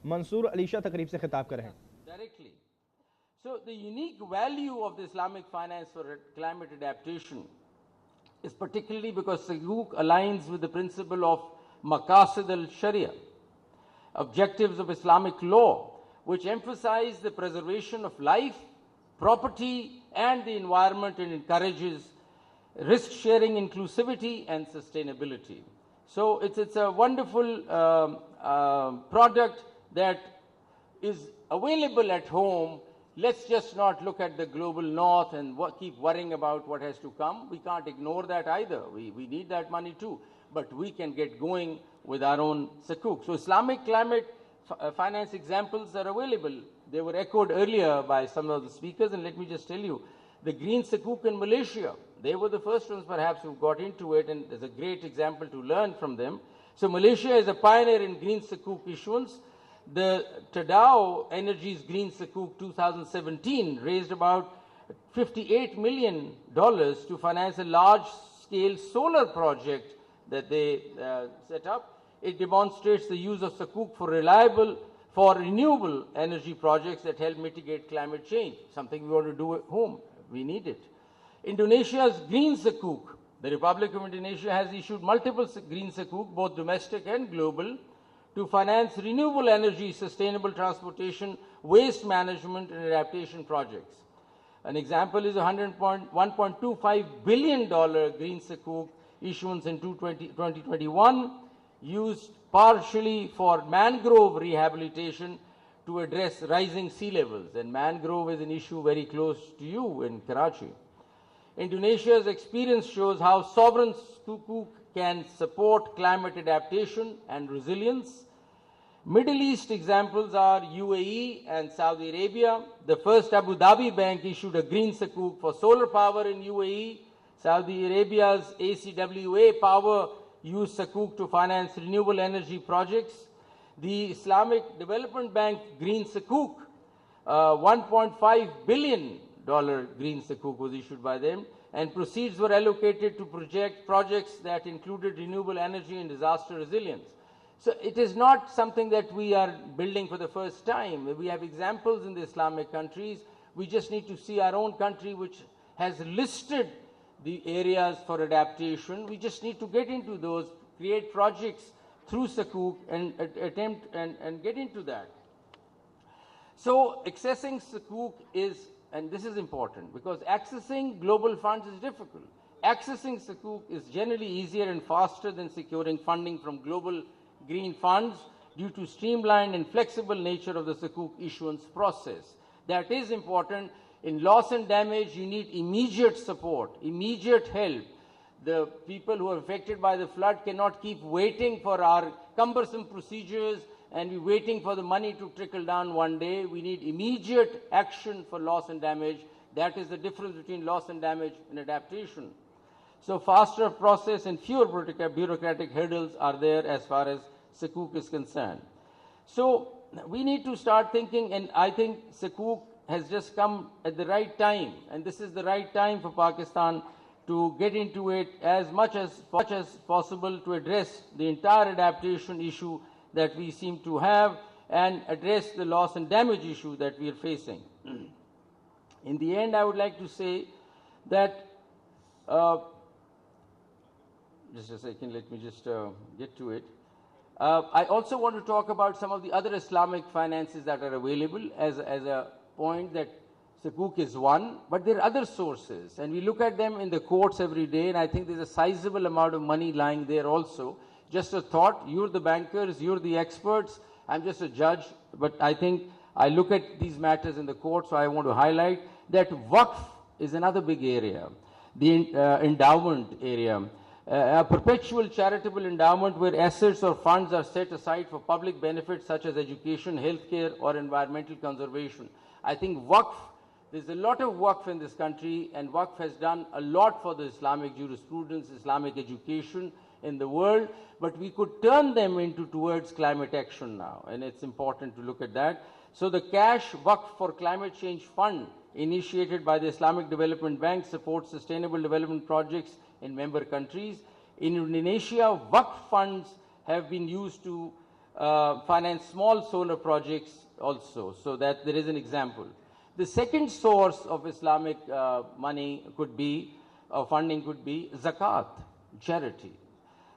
मंसूर अलीशा तकरीब से खिताब कर रहे हैं। Directly. So the unique value of the Islamic finance for climate adaptation is particularly because Sukuk aligns with the principle of Maqasid al-Sharia, objectives of Islamic law, which emphasize the preservation of life, property and the environment, and encourages risk-sharing, inclusivity and sustainability. So it's a wonderful product that is available at home. Let's just not look at the global north and keep worrying about what has to come. We can't ignore that either. We need that money too. But we can get going with our own Sukuk. So Islamic climate finance examples are available. They were echoed earlier by some of the speakers, and let me just tell you, the green Sukuk in Malaysia, they were the first ones perhaps who got into it, and there's a great example to learn from them. So Malaysia is a pioneer in green Sukuk issuance. The Tadao Energy's Green Sukuk 2017 raised about $58 million to finance a large-scale solar project that they set up. It demonstrates the use of Sukuk for renewable energy projects that help mitigate climate change, something we want to do at home. We need it. Indonesia's Green Sukuk, the Republic of Indonesia has issued multiple Green Sukuk, both domestic and global, to finance renewable energy, sustainable transportation, waste management and adaptation projects. An example is a $1.25 billion Green Sukuk issuance in 2021, used partially for mangrove rehabilitation to address rising sea levels. And mangrove is an issue very close to you in Karachi. Indonesia's experience shows how sovereign Sukuk can support climate adaptation and resilience. Middle East examples are UAE and Saudi Arabia. The first Abu Dhabi bank issued a green Sukuk for solar power in UAE. Saudi Arabia's ACWA Power used Sukuk to finance renewable energy projects. The Islamic Development Bank Green Sukuk, $1.5 billion Green Sukuk was issued by them, and proceeds were allocated to projects that included renewable energy and disaster resilience. So it is not something that we are building for the first time. We have examples in the Islamic countries. We just need to see our own country, which has listed the areas for adaptation. We just need to get into those, create projects through Sukuk and attempt and get into that. So accessing Sukuk is, and this is important, because accessing global funds is difficult. Accessing Sukuk is generally easier and faster than securing funding from global green funds due to streamlined and flexible nature of the Sukuk issuance process. That is important. In loss and damage, you need immediate support, immediate help. The people who are affected by the flood cannot keep waiting for our cumbersome procedures and be waiting for the money to trickle down one day. We need immediate action for loss and damage. That is the difference between loss and damage and adaptation. So faster process and fewer bureaucratic hurdles are there as far as Sukuk is concerned. So we need to start thinking, and I think Sukuk has just come at the right time, and this is the right time for Pakistan to get into it as much as possible to address the entire adaptation issue that we seem to have and address the loss and damage issue that we are facing. In the end, I would like to say that, just a second, let me just get to it. I also want to talk about some of the other Islamic finances that are available as a point that Sukuk is one, but there are other sources, and we look at them in the courts every day, and I think there's a sizable amount of money lying there also. Just a thought, you're the bankers, you're the experts, I'm just a judge, but I think I look at these matters in the court, so I want to highlight that Waqf is another big area, the endowment area. A perpetual charitable endowment where assets or funds are set aside for public benefits such as education, healthcare, or environmental conservation. I think Waqf, there's a lot of Waqf in this country, and Waqf has done a lot for the Islamic jurisprudence, Islamic education in the world, but we could turn them towards climate action now, and it's important to look at that. So the Cash Waqf for Climate Change Fund, initiated by the Islamic Development Bank, supports sustainable development projects in member countries. In Indonesia, Waqf funds have been used to finance small solar projects also, so that there is an example. The second source of Islamic money could be, funding could be zakat, charity.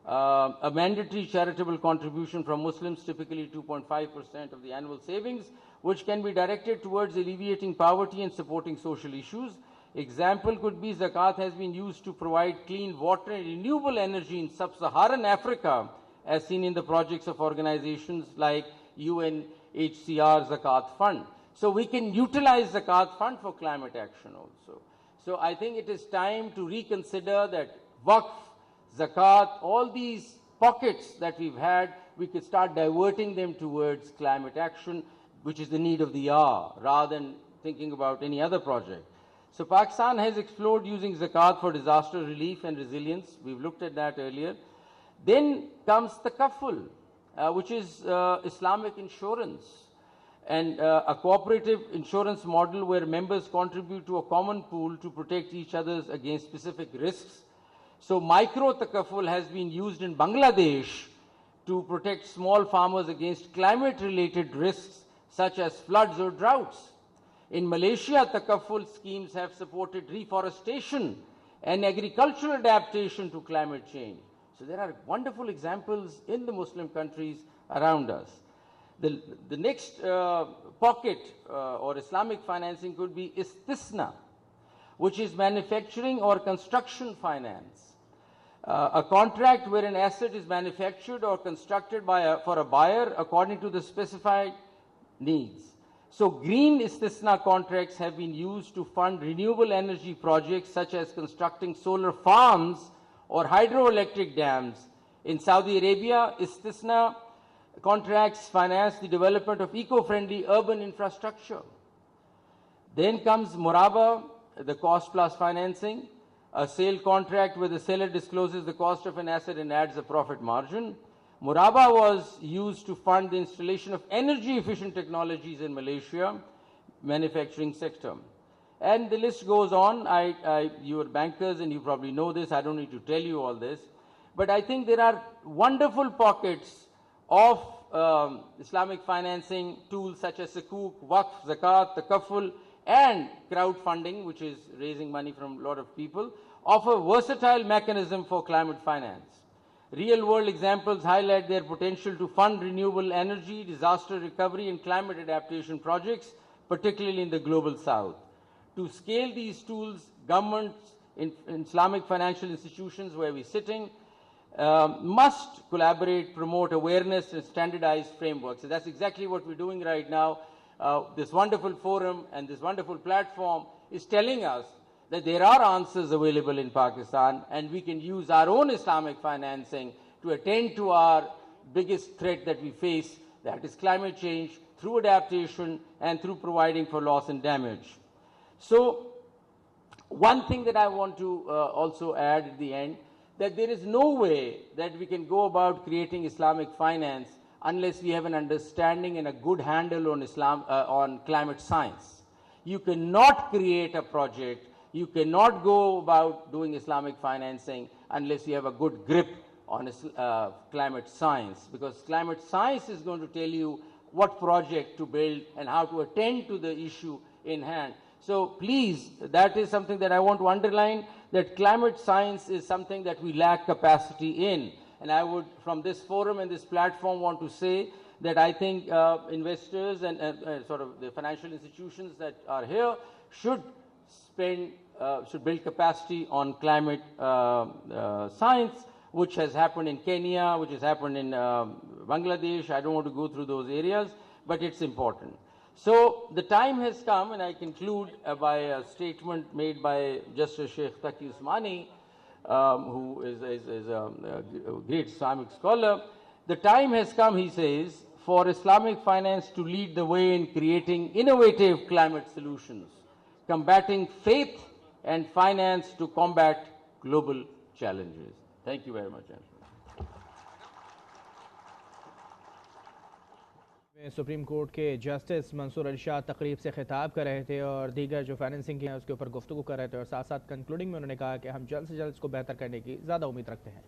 A mandatory charitable contribution from Muslims, typically 2.5% of the annual savings, which can be directed towards alleviating poverty and supporting social issues. Example could be zakat has been used to provide clean water and renewable energy in sub-Saharan Africa, as seen in the projects of organizations like UNHCR Zakat Fund. So we can utilize Zakat Fund for climate action also. So I think it is time to reconsider that Waqf, Zakat, all these pockets that we've had, we could start diverting them towards climate action, which is the need of the hour, rather than thinking about any other project. So Pakistan has explored using Zakat for disaster relief and resilience. We've looked at that earlier. Then comes Takaful, which is Islamic insurance, and a cooperative insurance model where members contribute to a common pool to protect each other against specific risks. So micro Takaful has been used in Bangladesh to protect small farmers against climate-related risks such as floods or droughts. In Malaysia, Takaful schemes have supported reforestation and agricultural adaptation to climate change. So there are wonderful examples in the Muslim countries around us. The next pocket or Islamic financing could be istisna, which is manufacturing or construction finance. A contract where an asset is manufactured or constructed for a buyer according to the specified needs. So green istisna contracts have been used to fund renewable energy projects such as constructing solar farms or hydroelectric dams. In Saudi Arabia, istisna contracts finance the development of eco-friendly urban infrastructure. Then comes Muraba, the cost plus financing, a sale contract where the seller discloses the cost of an asset and adds a profit margin. Muraba was used to fund the installation of energy efficient technologies in Malaysia manufacturing sector. And the list goes on. You are bankers and you probably know this. I don't need to tell you all this. But I think there are wonderful pockets of Islamic financing tools such as Sukuk, Waqf, Zakat, Takaful, and crowdfunding, which is raising money from a lot of people, of a versatile mechanism for climate finance. Real-world examples highlight their potential to fund renewable energy, disaster recovery, and climate adaptation projects, particularly in the global south. To scale these tools, governments in Islamic financial institutions where we're sitting must collaborate, promote awareness, and standardize frameworks. So that's exactly what we're doing right now. This wonderful forum and this wonderful platform is telling us that there are answers available in Pakistan, and we can use our own Islamic financing to attend to our biggest threat that we face, that is climate change, through adaptation and through providing for loss and damage. So one thing that I want to also add at the end, that there is no way that we can go about creating Islamic finance unless we have an understanding and a good handle on on climate science. You cannot create a project, you cannot go about doing Islamic financing unless you have a good grip on climate science, because climate science is going to tell you what project to build and how to attend to the issue in hand. So please, that is something that I want to underline, that climate science is something that we lack capacity in. And I would, from this forum and this platform, want to say that I think investors and sort of the financial institutions that are here should build capacity on climate science, which has happened in Kenya, which has happened in Bangladesh. I don't want to go through those areas, but it's important. So the time has come, and I conclude by a statement made by Justice Sheikh Taqi Usmani, who is a great Islamic scholar. The time has come, he says, for Islamic finance to lead the way in creating innovative climate solutions, combating faith and finance to combat global challenges. Thank you very much. Supreme court के justice Mansoor Shah तकरीब से खिताब कर रहे थे और दीगर जो फाइनेंसिंग की है उसके ऊपर गुफ्तगू कर रहे थे और साथ साथ कंक्लूडिंग में उन्होंने कहा कि हम जल्द से जल्द इसको बेहतर करने की ज़्यादा उम्मीद रखते हैं।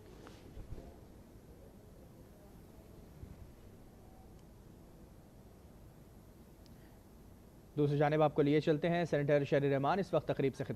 दूसरी जानिब आपको लिए चलते हैं। सेनेटर शहरी रहमान इस वक्त तकरीब से खिताब